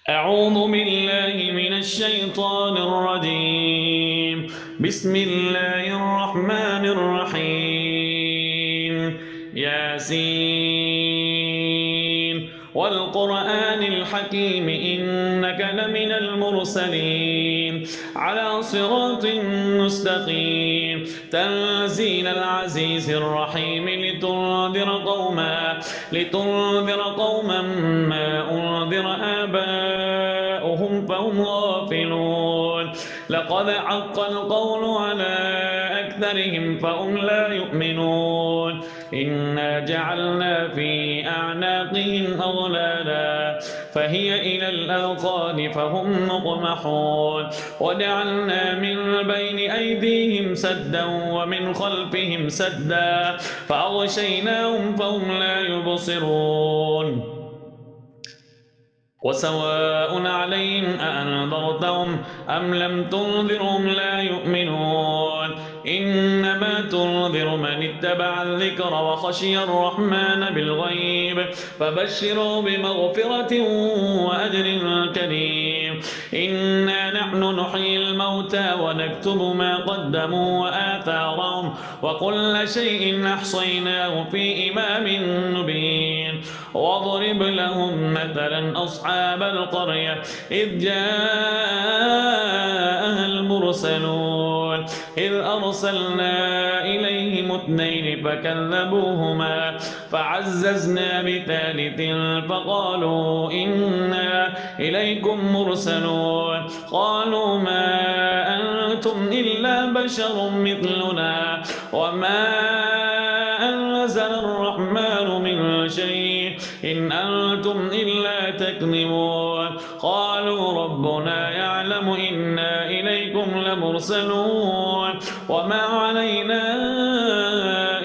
أعوذ بالله من الشيطان الرجيم. بسم الله الرحمن الرحيم. ياسين والقرآن الحكيم إنك لمن المرسلين على صراط مستقيم تنزيل العزيز الرحيم لتنذر قوما ما أنذر آباؤهم فهم غافلون. لقد حق القول على أكثرهم فهم لا يؤمنون. إنا جعلنا في أعناقهم أغلالا فهي إلى الأذقان فهم مقمحون. وجعلنا من بين أيديهم سدا ومن خلفهم سدا فأغشيناهم فهم لا يبصرون. وسواء عليهم أأنذرتهم أم لم تنذرهم لا يؤمنون. إنما تنذر من اتبع الذكر وخشي الرحمن بالغيب فبشره بمغفرة وأجر كريم. إنا نحن نحيي الموتى ونكتب ما قدموا وآثارهم وكل شيء أحصيناه في إمام مبين. واضرب لهم مثلا أصحاب القرية إذ جاءها المرسلون إذ أرسلنا إليهم اثنين فكذبوهما فعززنا بثالث فقالوا إنا إليكم مرسلون. قالوا ما أنتم إلا بشر مثلنا وما أنزل الرحمن من شيء إن أنتم إلا تكذبون. قالوا ربنا يعلم إنا إليكم لمرسلون وما علينا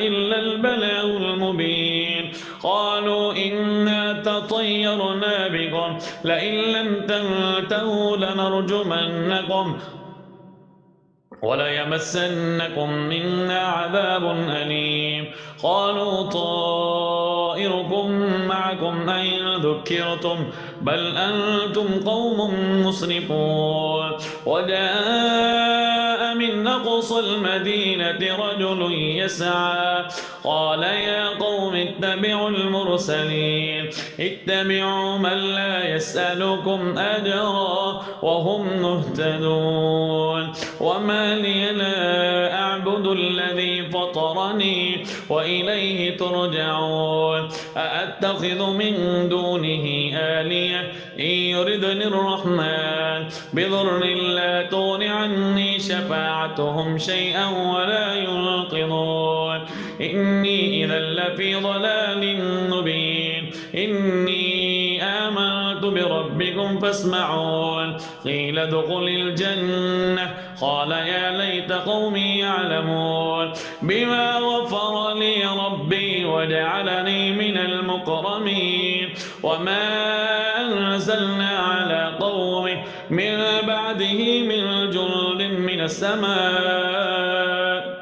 إلا البلاغ المبين. قالوا إنا تطيرنا بكم لئن لم تنتهوا لنرجمنكم وليمسنكم منا عذاب أليم. قالوا طائركم معكم أئن ذكرتم بل أنتم قوم مسرفون. وجاء من أقصى المدينة رجل يسعى قال يا قوم اتبعوا المرسلين اتبعوا من لا يسألكم أجرا وهم مهتدون. وما لي لا أعبد الذي فطرني وإليه ترجعون. أأتخذ من دونه آلية إن يردني الرحمن بضر لا تغن عني شفاعتهم شيئا ولا ينقذون. إني إذا لفي ضلال مبين. إني آمنت بربكم فاسمعون. قيل ادخل الجنة قال يا ليت قومي يعلمون بما غفر لي ربي وجعلني من المكرمين. وما أنزلنا على قومه من بعده من جند من السماء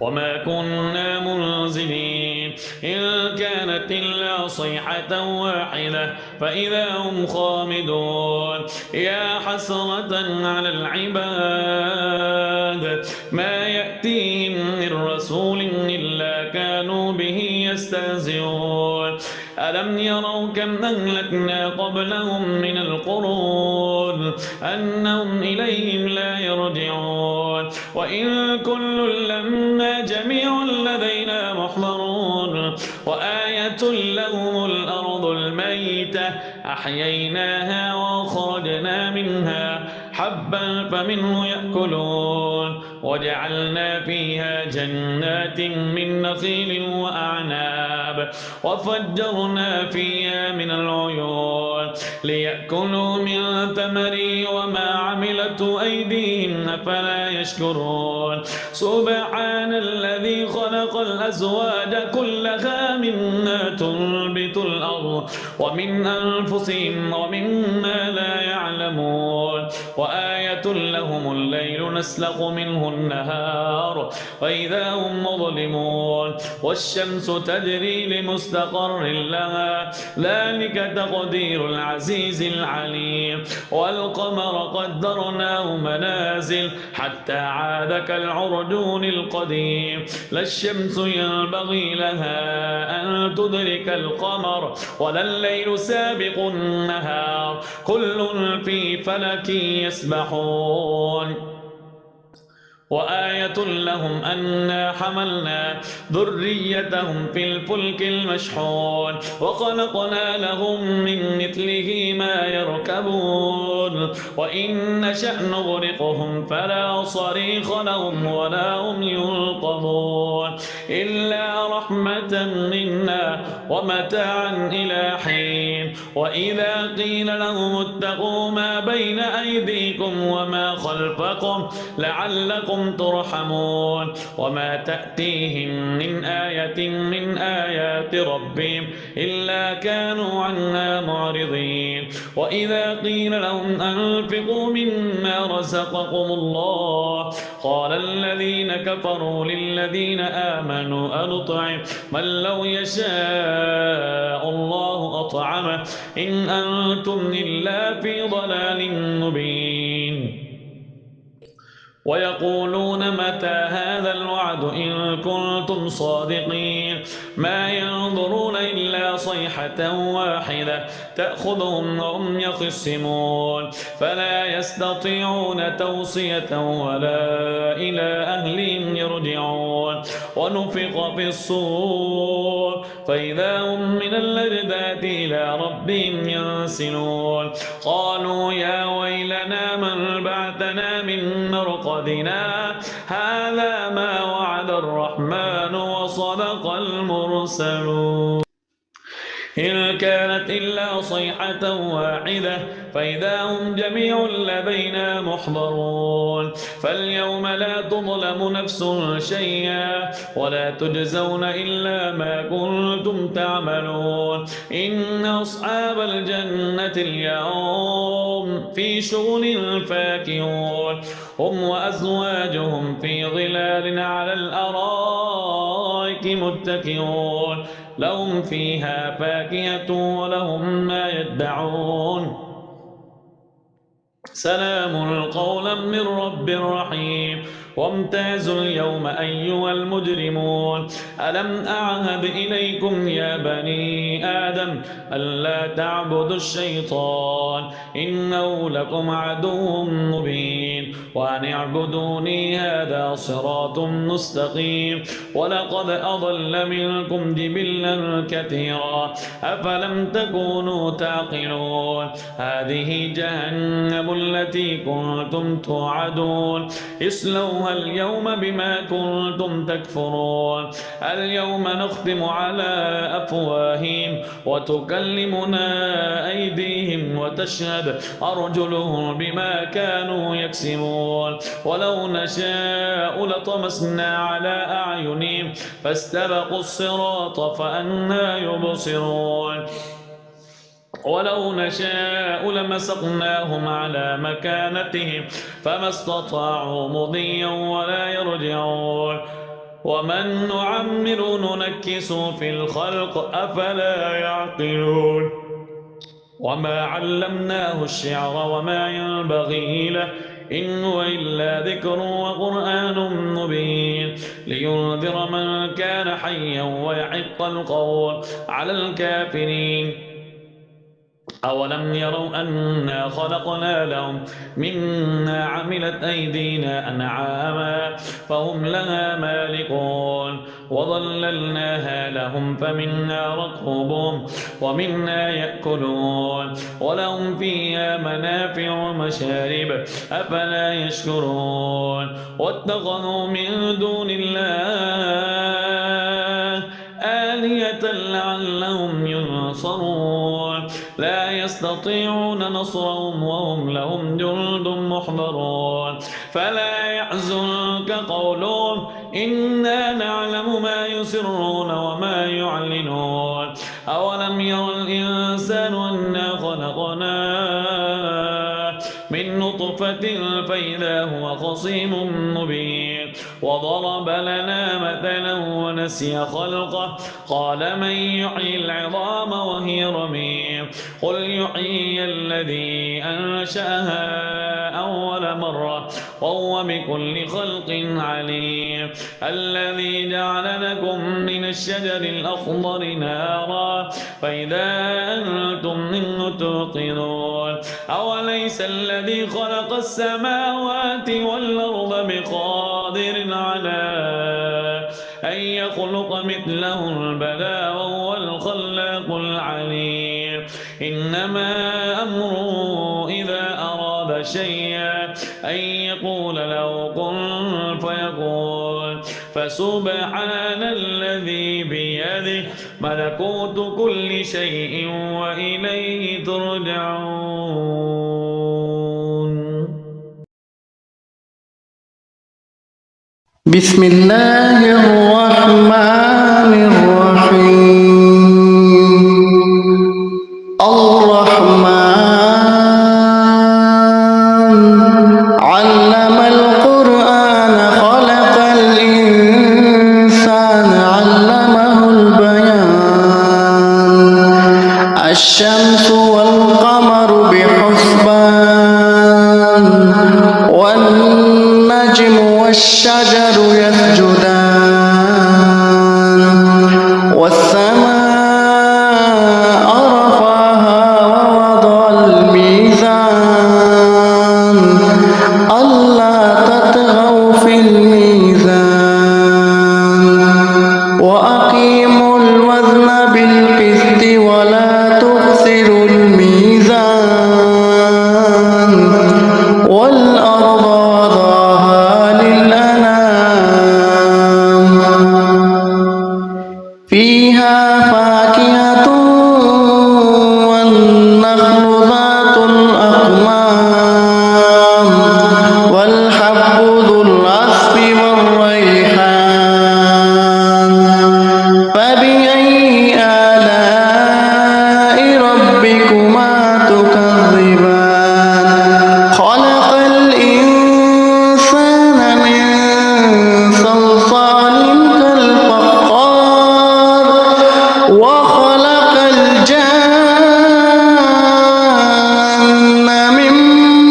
وما كنا منزلين إن كانت إلا صيحة واحدة فإذا هم خامدون. يا حسرة على العباد ما يأتيهم من رسول إلا كانوا به يستهزئون. ألم يروا كم أهلكنا قبلهم من القرون أنهم إليهم لا يرجعون. وإن كل لما جميع لدينا محضرون. وآية لهم الأرض الميتة أحييناها وأخرجنا منها حبا فمنه يأكلون. وجعلنا فيها جنات من نخيل وأعناب وفجرنا فيها من العيون ليأكلوا من ثمره وما عملت أيديهم أفلا يشكرون. سبحان الذي خلق الأزواج كلها مما تنبت الأرض ومن أنفسهم ومما لا يعلمون وآية لهم الليل نسلخ منه النهار فإذا هم مظلمون والشمس تجري لمستقر لها ذلك تقدير العزيز العليم والقمر قدرناه منازل حتى عاد كالعرجون القديم لا الشمس ينبغي لها أن تدرك القمر ولا الليل سابق النهار كل في فلك يسبحون وآية لهم أنا حملنا ذريتهم في الفلك المشحون وخلقنا لهم من مثله ما يركبون وإن نشأ نغرقهم فلا صريخ لهم ولا هم ينقذون إلا رحمة منا ومتاعا إلى حين وإذا قيل لهم اتقوا ما بين أيديكم وما خلفكم لعلكم ترحمون وما تأتيهم من آية من آيات ربهم إلا كانوا عنها معرضين وإذا قيل لهم أنفقوا مما رزقكم الله قال الذين كفروا للذين آمنوا أنطعم من لو يشاء الله أطعمه إن أنتم إلا في ضلال مبين ويقولون متى هذا الوعد إن كنتم صادقين ما ينظرون إلا صيحة واحدة تأخذهم وهم يخصمون فلا يستطيعون توصية ولا إلى أهلهم يرجعون ونفخ في الصور فإذا هم من الأجداث إلى ربهم ينسلون قالوا يا ويلنا من بعثنا من مرقدنا هذا ما وعد الرحمن وصدق المرسلون إن كانت إلا صيحة واحدة فإذا هم جميع لدينا محضرون فاليوم لا تظلم نفس شيئا ولا تجزون إلا ما كنتم تعملون إن أصحاب الجنة اليوم في شغل فاكهون هم وأزواجهم في ظلال على الأرائك متكئون لهم فيها فاكهة ولهم ما يدعون سلام قولا من رب رحيم وامتازوا اليوم أيها المجرمون ألم أعهد إليكم يا بني آدم ألا تعبدوا الشيطان إنه لكم عدو مبين وأن اعبدوني هذا صراط مستقيم ولقد أضل منكم جبلا كثيرا أفلم تكونوا تعقلون هذه جهنم التي كنتم توعدون اصلوها اليوم بما كنتم تكفرون اليوم نختم على أفواههم وتكلمنا أيديهم وتشهد أرجلهم بما كانوا يكسبون ولو نشاء لطمسنا على أعينهم فاستبقوا الصراط فأنى يبصرون ولو نشاء لمسقناهم على مكانتهم فما استطاعوا مضيا ولا يرجعون ومن نعمر ننكس في الخلق أفلا يعقلون وما علمناه الشعر وما ينبغي له إن هو إلا ذكر وقرآن مبين لينذر من كان حيا ويحق القول على الكافرين أولم يروا أنا خلقنا لهم مما عملت أيدينا أنعاما فهم لها مالكون وظللناها لهم فمنا ركوبهم ومنا يأكلون ولهم فيها منافع ومشارب أفلا يشكرون واتخذوا من دون الله آلية لعلهم ينصرون لا يستطيعون نصرهم وهم لهم جند محضرون فلا يحزنك قولهم إنا نعلم ما يسرون وما يعلنون أولم ير الإنسان أنا خلقناه من نطفة فإذا هو خصيم مبين وضرب لنا مثلا ونسي خلقه قال من يحيي العظام وهي رميم قل يحيي الذي أنشأها أول مرة وهو بكل خلق عليم الذي جعل لكم من الشجر الأخضر نارا فإذا أنتم منه توقدون أوليس الذي خلق السماوات والأرض بقادر على أن يخلق مثلهم بلى وهو الخلاق العليم إنما أمره إذا أراد شيئا أن يقول له كن فيكون فسبحان الذي بيده ملكوت كل شيء وإليه ترجعون. بسم الله الرحمن الرحيم. الرحمن علم القرآن خلق الإنسان علمه البيان الشمس والقمر بحسبان والنجم والشجر يسجدان والسماء رفعها ووضع الميزان ألا تطغوا في الميزان وأقيموا الوزن بالقسط ولا تخسروا الميزان والأرض وضعها للأنام فيها فاكهة والنخل ذات الأكمام والحب ذو العصف والريحان فبأي آلاء ربكما تكذبان خلق الإنسان من صلصال كالفخار وخلق الجان من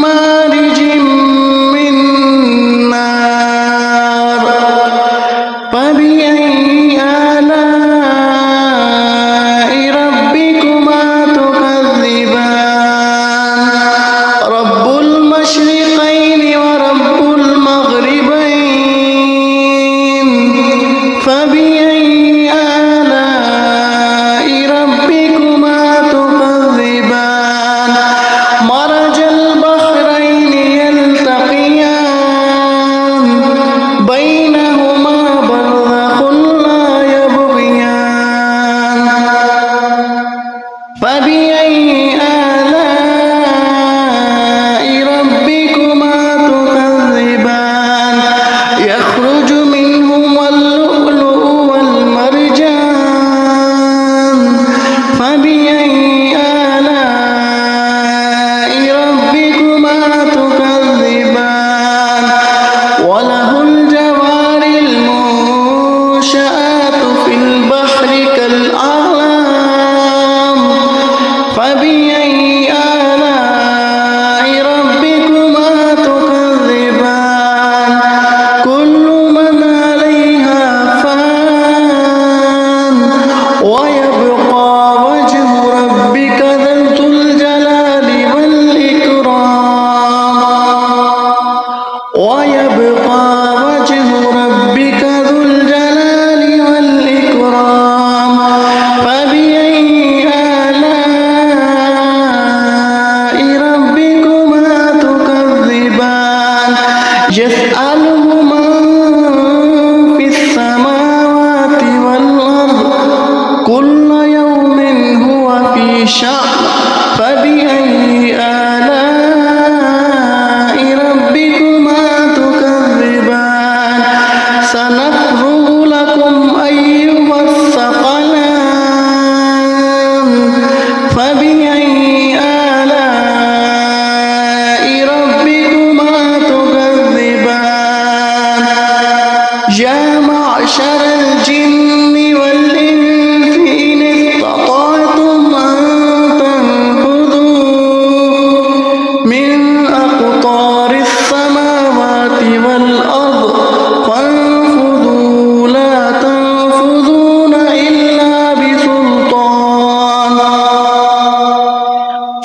مارج من نار فبأي آلاء ربكما تكذبان رب المشرقين ورب المغربين فبأي آلاء ربكما تكذبان مرج البحرين يلتقيان بينهما برزخ لا يبغيان فبأي آلاء ربكما تكذبان يخرج منهما اللؤلؤ والمرجان فبأي آلاء ربكما تكذبان وله الجوار المنشآت في البحر كالأعلام فبأي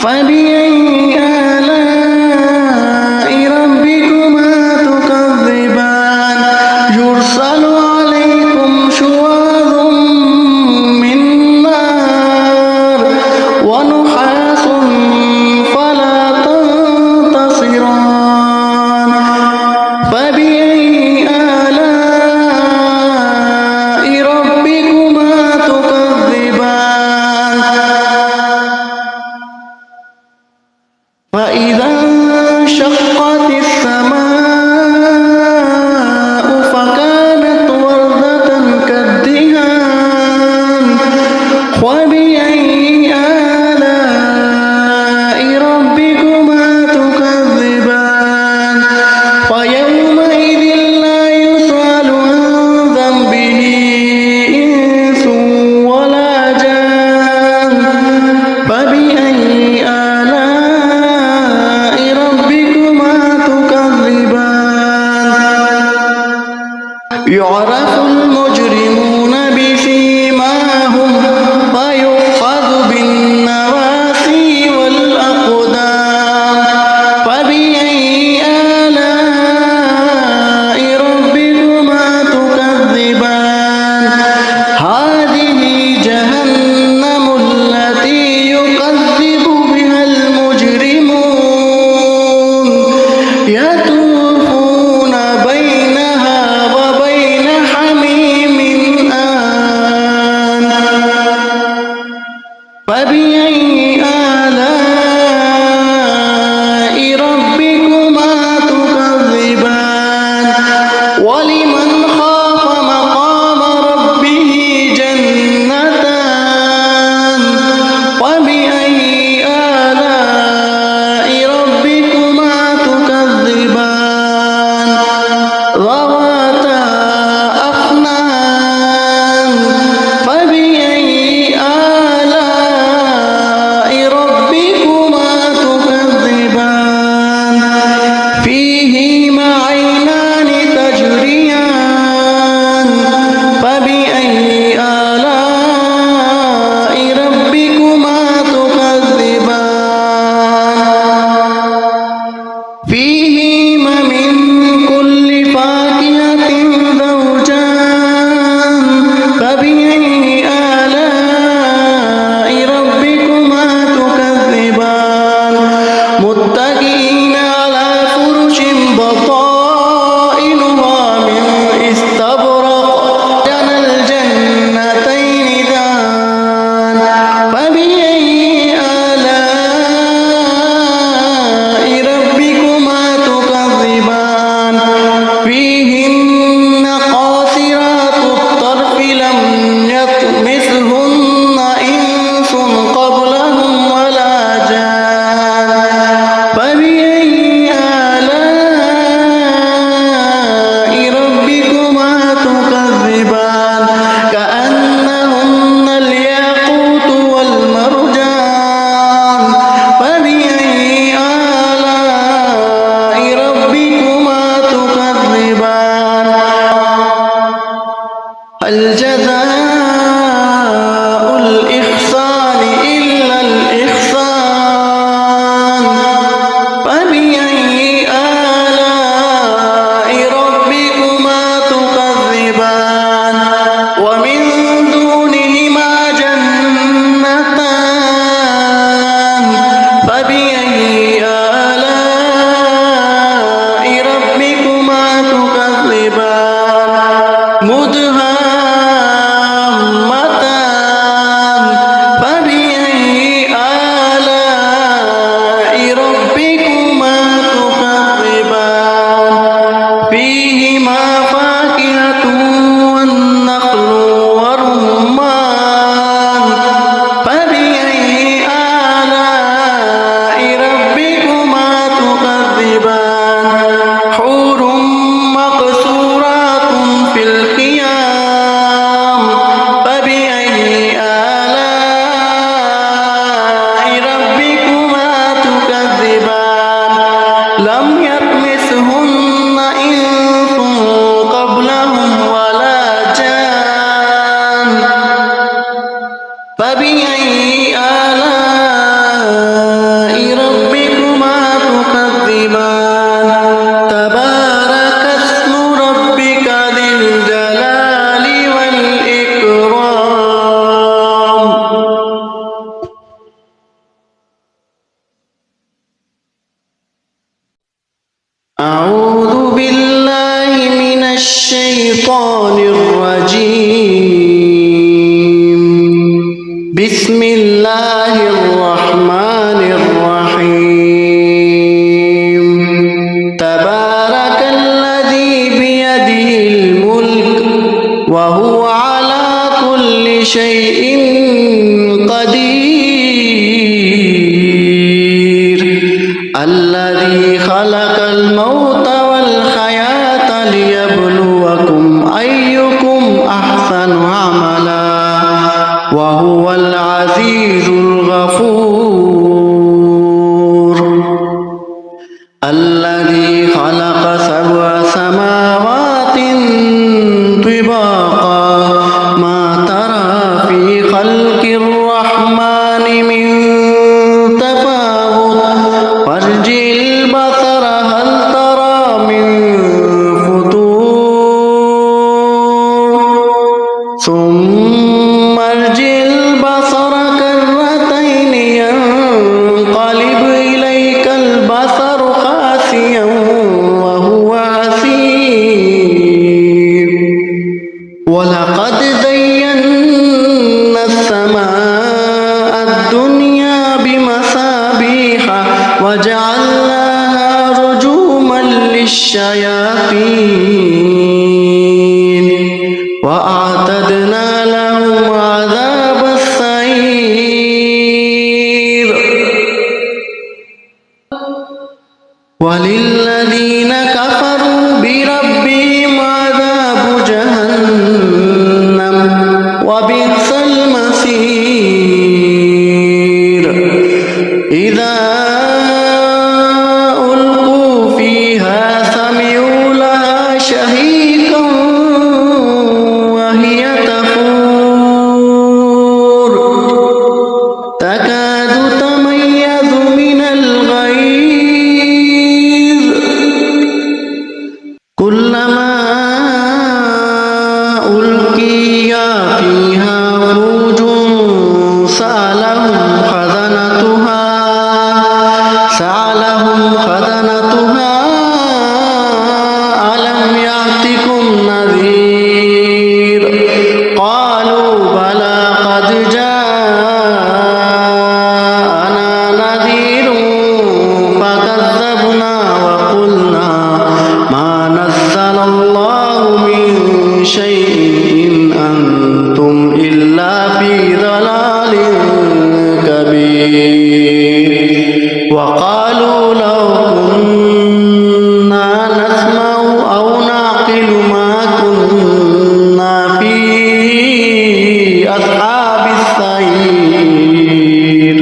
فبأي آلاء ربكما تكذبان يرسل عليكم شواظ من نار ونحاس فلا تنتصران فبأي آلاء ربكما تكذبان فإذا انشقت السماء فكانت وردة كالدهان وبأي آلاء ربكما تكذبان فيومئذ لا يسأل عن ذنبه إنس ولا جان فبأي آلاء ربكما تكذبان يعرف المجرمون بسيماهم فيؤخذ بالنواسي والأقدام فبأي آلاء ربكما تكذبان هذه جهنم التي يكذب بها المجرمون يطوفون بينها وبين حميم آن فبأي آلاء ربكما تكذبان ولمن خاف مقام ربه جنتان فبأي آلاء ربكما تكذبان ذواتا أفنان فبأي آلاء ربكما تكذبان فيهما عينان تجريان فبأي آلاء ربكما تكذبان فيهما من كل فاكهة زوجان فبأي آلاء ربكما تكذبان متكئين على فرش بطائنها من استبرق جنى الجنتين دان فبأي آلاء ربكما تكذبان فيهن قاصرات الطرف لم يطمثهن إنس قبلهم ولا جان فبأي آلاء ربكما تكذبان كأنهن الياقوت والمرجان فبأي آلاء ربكما تكذبان هل جزاء الإحسان إلا الإحسان فبأي آلاء ربكما تكذبان ومن دونهما جنتان فبأي آلاء ربكما تكذبان مدهامتان فبأي آلاء ربكما تكذبان فيهما فاكهة والنخل والرمان فبأي آلاء ربكما تكذبان حور مقصورات في الخيام فبأي آلاء ربكما تكذبان لم يطمثهن إنس قبلهم ولا جان فبأي آلاء الشيطان الرجيم بسم الله الرحمن الرحيم تبارك الذي بيده الملك وهو على كل شيء قدير الذي خلق الموت والحياة ليبلوكم أيكم أحسن عملا وهو العزيز الغفور الذي خلق 7 سماوات طباقا ما ترى في خلق الرحمن من تفاوت فارجع البصر هل ترى من فطور ثم ارجع البصر كرتين ينقلب إليك البصر خاسئا وهو حسير ولقد زينا السماء الدنيا بمصابيح وجعلناها رجوما للشياطين وأعتدنا لهم عذاب السعير وللذين كفروا بربهم عذاب جهنم وبئس المصير إذا ألقوا فيها سمعوا لها شهيقا وهي تفور تكاد تميز من الغيظ كلما ألقي فيها فوج سألهم خزنتها ألم يأتكم نذير قالوا بلى قد جاءنا نذير فكذبنا وقلنا ما نزل الله من شيء إن أنتم إلا في ضلال كبير وقالوا لو كنا نسمع أو نعقل ما كنا في أصحاب السعير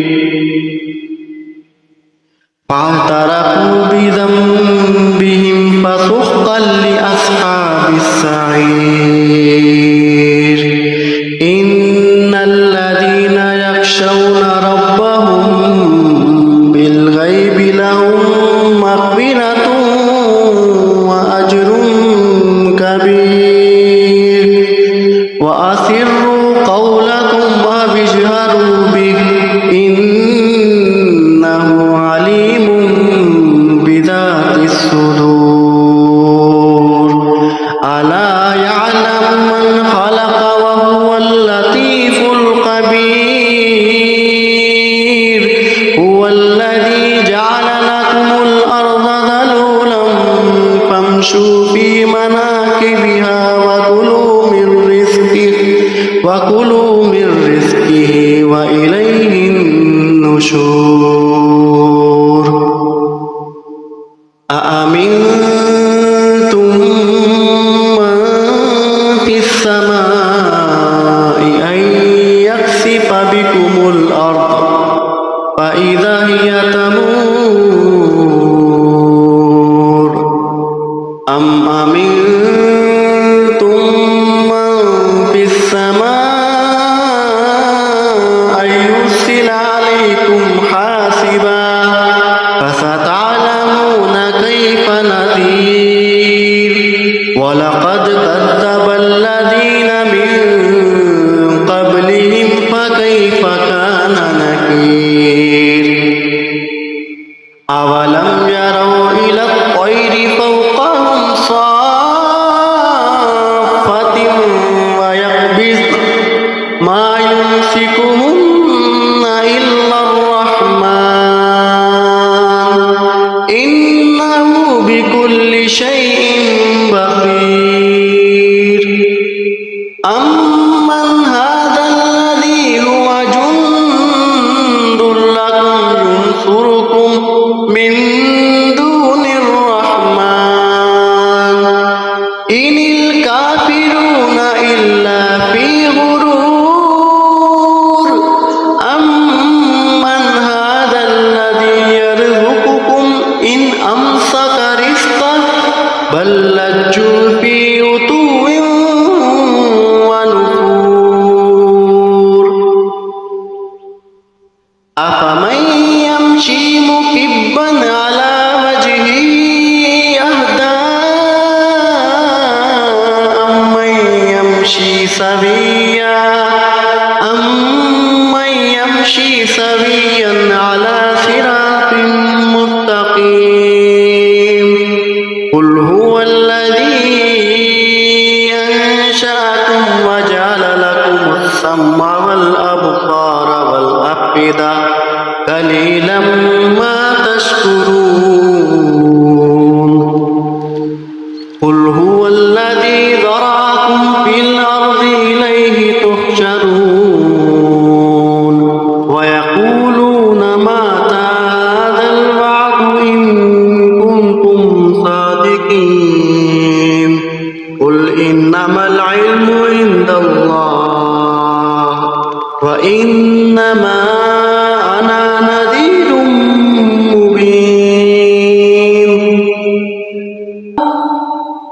فاعترفوا بذنبهم فسحقا لأصحاب السعير إن الذين يخشون ربهم بالغيب لهم مغفرة وأجر كبير وأسروا قولكم وابجهروا به إنه عليم بذات الصدور ألا يعلم من خلق وهو اللطيف الخبير هو الذي جعل لكم الأرض ذلولا فامشوا في مناكبها وكلوا من رزقه وإليه النشور أأمنتم من في السماء أن يخسف بكم الأرض فإذا هي تمور أم أمنتم من في السماء أن يرسل عليكم حاسبا فستعلمون كيف نذير ولقد كذب الذين من قبلهم فكيف كان نكير أولم يروا إلى الطير فوقهم صافات من دون الرحمن إن الكافرون إلا في غرور أمن هذا الذي يرزقكم إن أمسك رزقه بل لجوا في عتو ونفور أفمن يمشي مكبا على وجهه أهدى أمن يمشي سويا على صراط مستقيم قل هو الذي أنشأكم وجعل لكم السمع والأبصار والأفئدة قليلا ما تشكرون قل هو الذي ذرأكم في الأرض إليه تحشرون ويقولون متى هذا الوعد إن كنتم صادقين قل إنما العلم عند الله وإنما أنا نذير مبين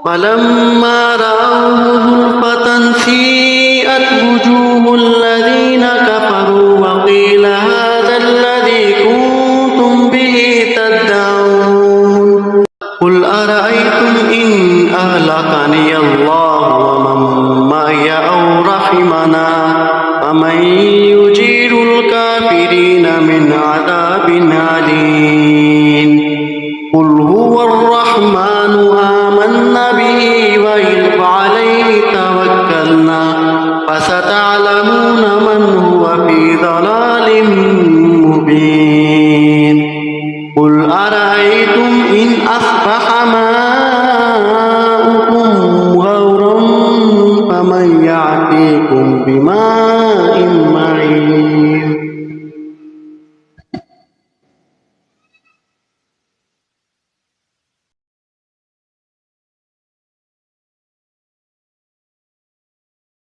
فلما رأوه زلفة سيئت وجوه الذين كفروا وقيل هذا الذي كنتم به تدعون قل أرأيتم إن أهلكني الله ومن معي أو رحمنا فمن يجير الكافرين من عذاب أليم قل هو الرحمن آمنا به وعليه توكلنا فستعلمون